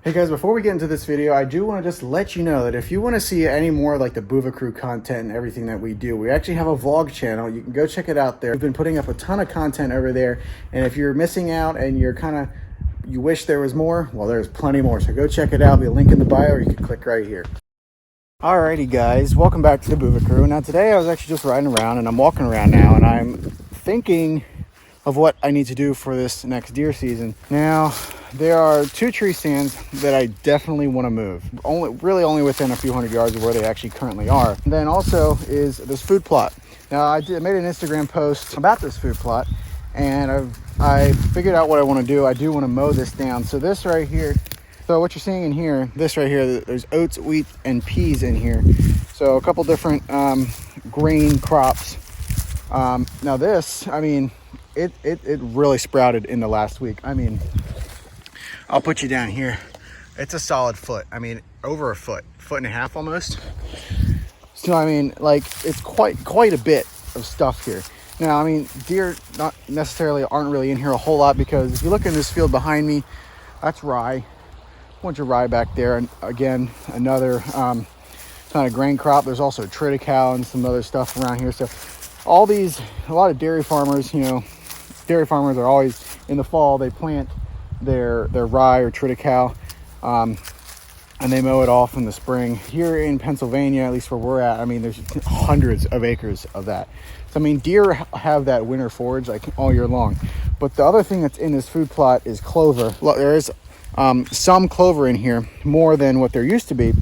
Hey guys, before we get into this video, I do want to just let you know that if you want to see any more like the Buva Crew content and everything that we do, we actually have a vlog channel. You can go check it out there. We've been putting up a ton of content over there, and if you're missing out and you wish there was more, well, there's plenty more. So go check it out. There'll be a link in the bio, or you can click right here. Alrighty guys, welcome back to the Buva Crew. Now today I was actually just riding around, and I'm walking around now, and I'm thinking of what I need to do for this next deer season. Now, there are two tree stands that I definitely want to move. Only within a few hundred yards of where they actually currently are. And then also is this food plot. Now, I made an Instagram post about this food plot, and I figured out what I want to do. I do want to mow this down. So this right here, so what you're seeing in here, this right here, there's oats, wheat, and peas in here. So a couple different grain crops. Now this, I mean, it really sprouted in the last week. I mean, I'll put you down here. It's a solid foot. I mean, over a foot and a half almost. So I mean, like, it's quite a bit of stuff here. Now, I mean, deer not necessarily aren't really in here a whole lot, because if you look in this field behind me, that's rye. A bunch of rye back there, and again, another kind of grain crop. There's also triticale and some other stuff around here. So all these, a lot of dairy farmers, you know, dairy farmers are always, in the fall, they plant their rye or triticale, and they mow it off in the spring. Here in Pennsylvania, at least where we're at, I mean, there's hundreds of acres of that. So I mean, deer have that winter forage like all year long. But the other thing that's in this food plot is clover. There is some clover in here, more than what there used to be.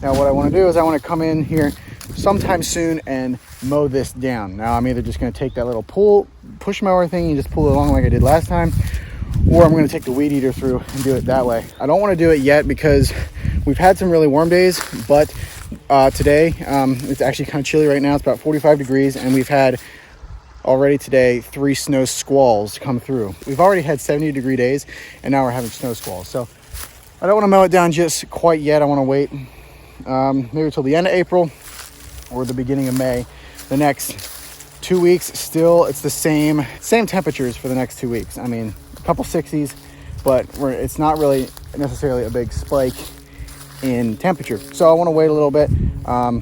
Now what I want to do is I want to come in here sometime soon and mow this down. Now I'm either just going to take that little push mower thing and just pull it along like I did last time, or I'm going to take the weed eater through and do it that way. I don't want to do it yet because we've had some really warm days, but today it's actually kind of chilly right now. It's about 45 degrees, and we've had already today 3 snow squalls come through. We've already had 70-degree days, and now we're having snow squalls. So I don't want to mow it down just quite yet. I want to wait maybe until the end of April or the beginning of May. The next 2 weeks, still it's the same temperatures for the next 2 weeks. I mean, a couple 60s, but it's not really necessarily a big spike in temperature. So I want to wait a little bit. I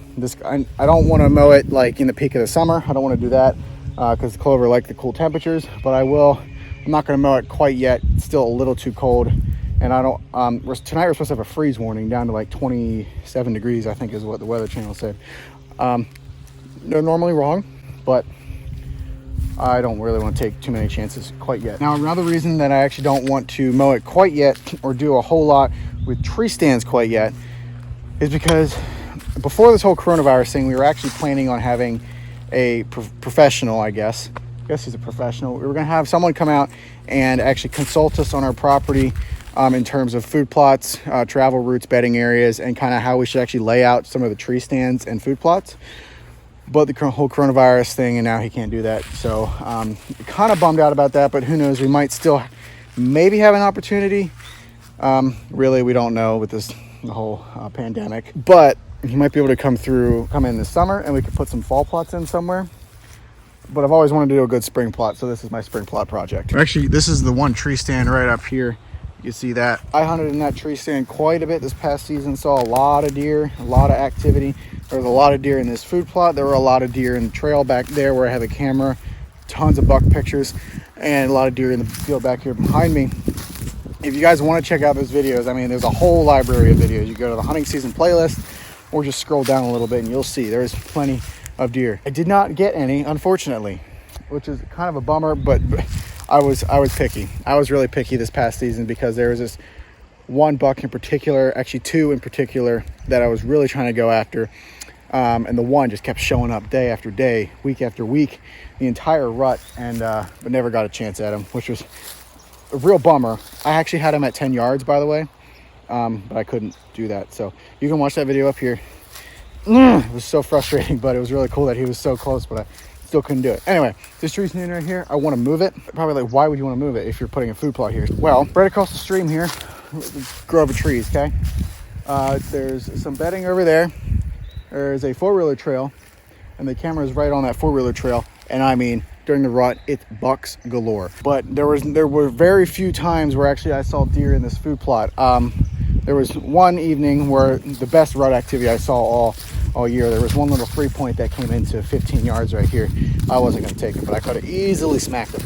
don't want to mow it like in the peak of the summer. I don't want to do that because clover like the cool temperatures, but I'm not going to mow it quite yet. It's still a little too cold. And I don't, tonight we're supposed to have a freeze warning down to like 27 degrees, I think is what the Weather Channel said. They're normally wrong, but I don't really want to take too many chances quite yet. Now, another reason that I actually don't want to mow it quite yet, or do a whole lot with tree stands quite yet, is because before this whole coronavirus thing, we were actually planning on having a professional, I guess he's a professional. We were going to have someone come out and actually consult us on our property in terms of food plots, travel routes, bedding areas, and kind of how we should actually lay out some of the tree stands and food plots. But the whole coronavirus thing, and now he can't do that. So kind of bummed out about that, but who knows, we might still maybe have an opportunity. Really, we don't know with the whole pandemic, but he might be able to come in this summer, and we could put some fall plots in somewhere. But I've always wanted to do a good spring plot, so this is my spring plot project. Actually, this is the one tree stand right up here. You see that. I hunted in that tree stand quite a bit this past season, saw a lot of deer, a lot of activity. There was a lot of deer in this food plot. There were a lot of deer in the trail back there where I have a camera, tons of buck pictures, and a lot of deer in the field back here behind me. If you guys want to check out those videos, I mean, there's a whole library of videos. You go to the hunting season playlist, or just scroll down a little bit and you'll see there's plenty of deer. I did not get any, unfortunately, which is kind of a bummer, but I was picky. I was really picky this past season because there was this one buck in particular, actually 2 in particular, that I was really trying to go after. And the one just kept showing up day after day, week after week, the entire rut, and but never got a chance at him, which was a real bummer. I actually had him at 10 yards, by the way, but I couldn't do that. So you can watch that video up here. It was so frustrating, but it was really cool that he was so close, but I still couldn't do it. Anyway, this tree stand right here, I want to move it. Probably like, why would you want to move it if you're putting a food plot here? Well, right across the stream here, grove of trees, okay? There's some bedding over there. There's a 4-wheeler trail, and the camera is right on that 4-wheeler trail. And I mean, during the rut, it's bucks galore. But there were very few times where actually I saw deer in this food plot. There was one evening where the best rut activity I saw all year. There was one little 3-point that came into 15 yards right here. I wasn't going to take it, but I could have easily smacked it.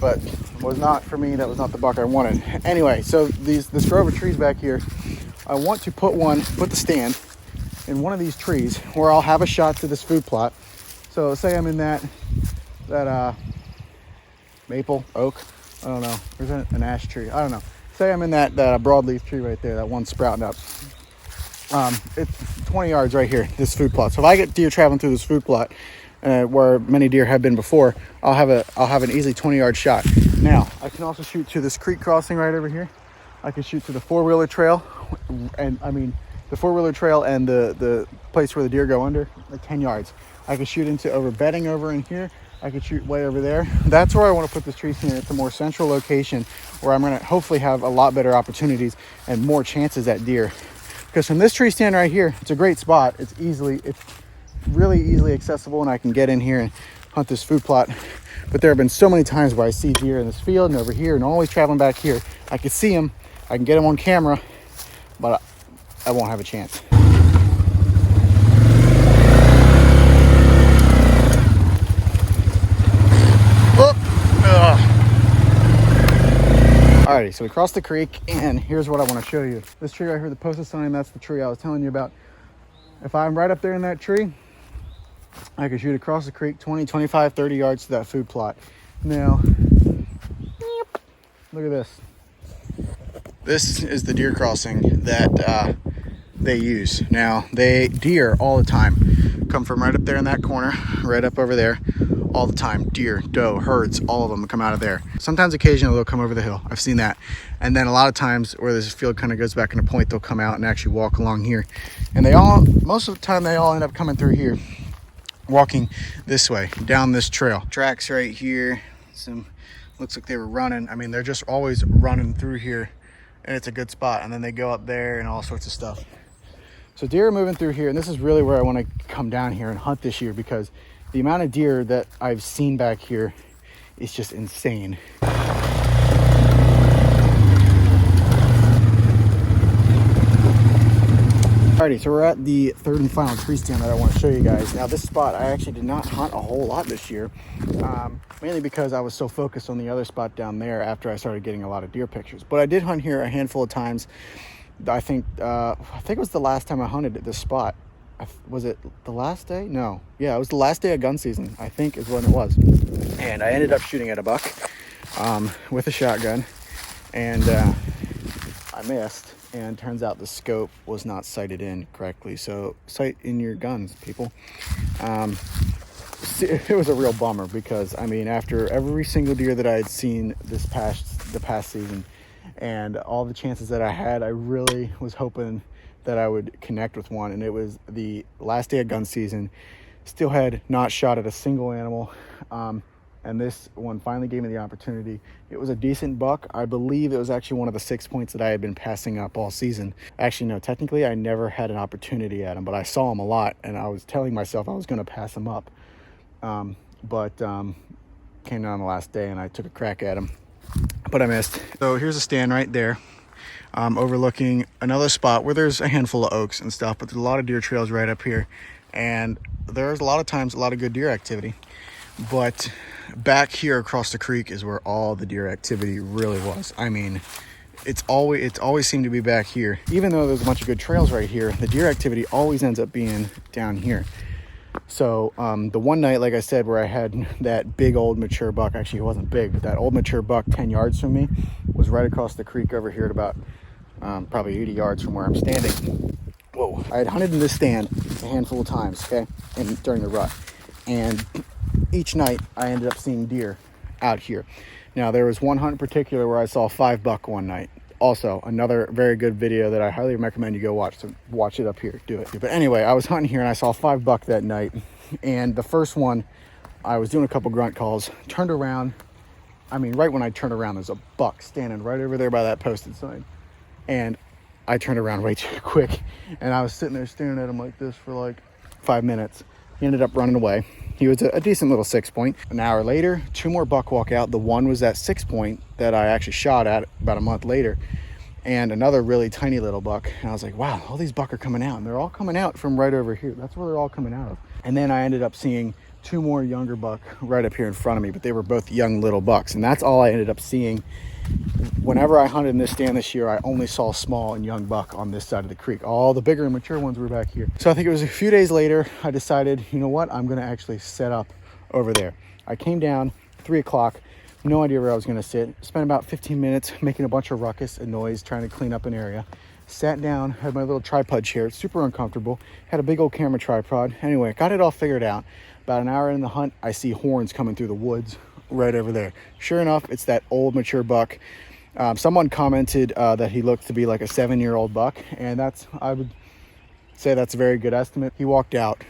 But it was not for me. That was not the buck I wanted. Anyway, so this grove of trees back here, I want to put the stand in one of these trees where I'll have a shot to this food plot. So say I'm in that maple, oak, I don't know, there's an ash tree, I don't know. Say I'm in that broadleaf tree right there, that one sprouting up. It's 20 yards right here, this food plot. So if I get deer traveling through this food plot, where many deer have been before, I'll have an easy 20-yard shot. Now, I can also shoot to this creek crossing right over here. I can shoot to the four-wheeler trail, and I mean, the four-wheeler trail and the place where the deer go under, like 10 yards. I can shoot into over bedding over in here. I could shoot way over there. That's where I want to put this tree stand. It's a more central location where I'm going to hopefully have a lot better opportunities and more chances at deer. Because from this tree stand right here, it's a great spot. It's really easily accessible, and I can get in here and hunt this food plot. But there have been so many times where I see deer in this field and over here and always traveling back here. I can see them, I can get them on camera, but I won't have a chance. Alrighty, so we crossed the creek, and here's what I want to show you. This tree right here, the posted sign, that's the tree I was telling you about. If I'm right up there in that tree, I can shoot across the creek 20, 25, 30 yards to that food plot. Now, look at this. This is the deer crossing that they use. Now, deer all the time come from right up there in that corner, right up over there. All the time, deer, doe, herds, all of them come out of there. Sometimes occasionally they'll come over the hill. I've seen that. And then a lot of times where this field kind of goes back in a point, they'll come out and actually walk along here. And most of the time they all end up coming through here, walking this way, down this trail. Tracks right here. Looks like they were running. I mean, they're just always running through here, and it's a good spot. And then they go up there and all sorts of stuff. So deer are moving through here, and this is really where I want to come down here and hunt this year, because the amount of deer that I've seen back here is just insane. Alrighty, so we're at the third and final tree stand that I want to show you guys. Now, this spot I actually did not hunt a whole lot this year, mainly because I was so focused on the other spot down there after I started getting a lot of deer pictures. But I did hunt here a handful of times. I think it was the last time I hunted at this spot. Was it the last day? No. Yeah, it was the last day of gun season, I think is when it was. And I ended up shooting at a buck with a shotgun, and I missed. And turns out the scope was not sighted in correctly. So sight in your guns, people. It was a real bummer, because I mean, after every single deer that I had seen the past season, and all the chances that I had, I really was hoping that I would connect with one. And it was the last day of gun season. Still had not shot at a single animal, and this one finally gave me the opportunity. It was a decent buck. I believe it was actually one of the 6 points that I had been passing up all season. Actually, no, technically I never had an opportunity at him, but I saw him a lot, and I was telling myself I was going to pass him up. But came down the last day, and I took a crack at him, but I missed. So here's a stand right there, overlooking another spot where there's a handful of oaks and stuff, but there's a lot of deer trails right up here, and there's a lot of times a lot of good deer activity. But back here across the creek is where all the deer activity really was. I mean, it's always seemed to be back here. Even though there's a bunch of good trails right here, the deer activity always ends up being down here. So the one night, like I said, where I had that big old mature buck, actually it wasn't big, but that old mature buck 10 yards from me was right across the creek over here at about probably 80 yards from where I'm standing. Whoa. I had hunted in this stand a handful of times, okay, and during the rut. And each night I ended up seeing deer out here. Now, there was one hunt in particular where I saw 5 buck one night. Also, another very good video that I highly recommend you go watch. So watch it up here, do it. But anyway, I was hunting here and I saw 5 buck that night. And the first one, I was doing a couple grunt calls, turned around. I mean, right when I turned around, there's a buck standing right over there by that posted sign. And I turned around way too quick. And I was sitting there staring at him like this for like 5 minutes. He ended up running away. He was a decent little 6 point. An hour later, 2 more buck walk out. The one was that 6 point that I actually shot at about a month later. and another really tiny little buck. And I was like, wow, all these buck are coming out, and they're all coming out from right over here. That's where they're all coming out of. And then I ended up seeing 2 more younger buck right up here in front of me, but they were both young little bucks, and that's all I ended up seeing. Whenever I hunted in this stand this year, I only saw small and young buck on this side of the creek. All the bigger and mature ones were back here. So I think it was a few days later, I decided, you know what, I'm gonna actually set up over there. I came down 3 o'clock, no idea where I was gonna sit. Spent about 15 minutes making a bunch of ruckus and noise, trying to clean up an area. Sat down, had my little tripod chair, super uncomfortable. Had a big old camera tripod. Anyway, got it all figured out. About an hour in the hunt, I see horns coming through the woods right over there. Sure enough, it's that old mature buck. Someone commented that he looked to be like a 7-year-old buck, and I would say that's a very good estimate. He walked out.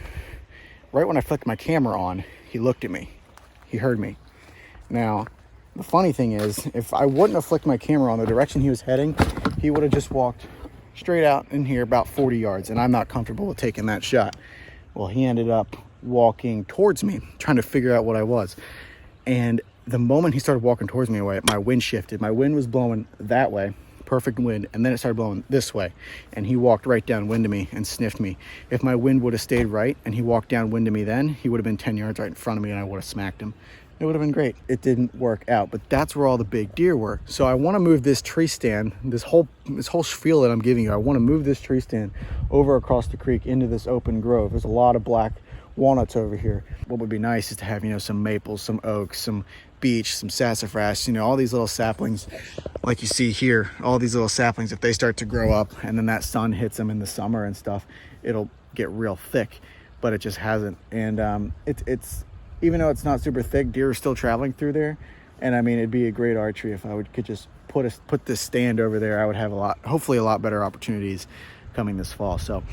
Right when I flicked my camera on, he looked at me. He heard me. Now, the funny thing is, if I wouldn't have flicked my camera on the direction he was heading, he would have just walked straight out in here about 40 yards, and I'm not comfortable with taking that shot. Well, he ended up walking towards me, trying to figure out what I was. And the moment he started walking towards me, my wind shifted. My wind was blowing that way, perfect wind, and then it started blowing this way. And he walked right downwind to me and sniffed me. If my wind would have stayed right and he walked downwind to me then, he would have been 10 yards right in front of me, and I would have smacked him. It would have been great. It didn't work out, but that's where all the big deer were. So I want to move this tree stand, this whole spiel that I'm giving you, I want to move this tree stand over across the creek into this open grove. There's a lot of black walnuts over here. What would be nice is to have, you know, some maples, some oaks, some beech, some sassafras, you know, all these little saplings like you see here, all these little saplings, if they start to grow up and then that sun hits them in the summer and stuff, it'll get real thick, but it just hasn't. And it's even though it's not super thick, deer are still traveling through there. And I mean, it'd be a great archery if I could just put this stand over there. I would have hopefully a lot better opportunities coming this fall. So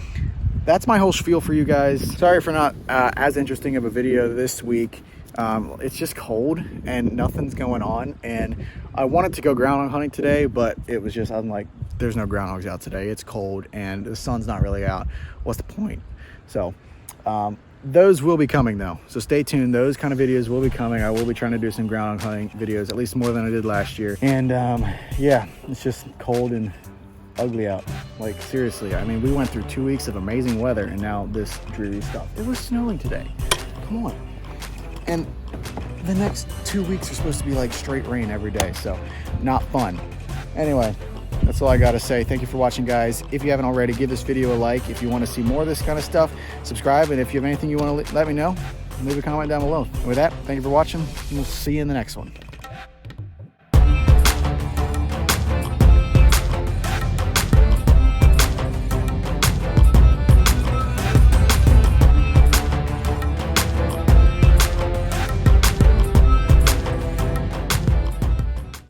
that's my whole spiel for you guys. Sorry for not as interesting of a video this week. It's just cold and nothing's going on, and I wanted to go groundhog hunting today, but it was just, I'm like, there's no groundhogs out today. It's cold and the sun's not really out. What's the point? So those will be coming though, so stay tuned. Those kind of videos will be coming. I will be trying to do some groundhog hunting videos, at least more than I did last year. And yeah, it's just cold and ugly out. Like, seriously, I mean, we went through 2 weeks of amazing weather and now this dreary stuff. It was snowing today. Come on. And the next 2 weeks are supposed to be like straight rain every day, so not fun. Anyway, that's all I gotta say. Thank you for watching, guys. If you haven't already, give this video a like. If you want to see more of this kind of stuff, subscribe, and if you have anything you want to let me know, leave a comment down below. And with that, thank you for watching, and we'll see you in the next one.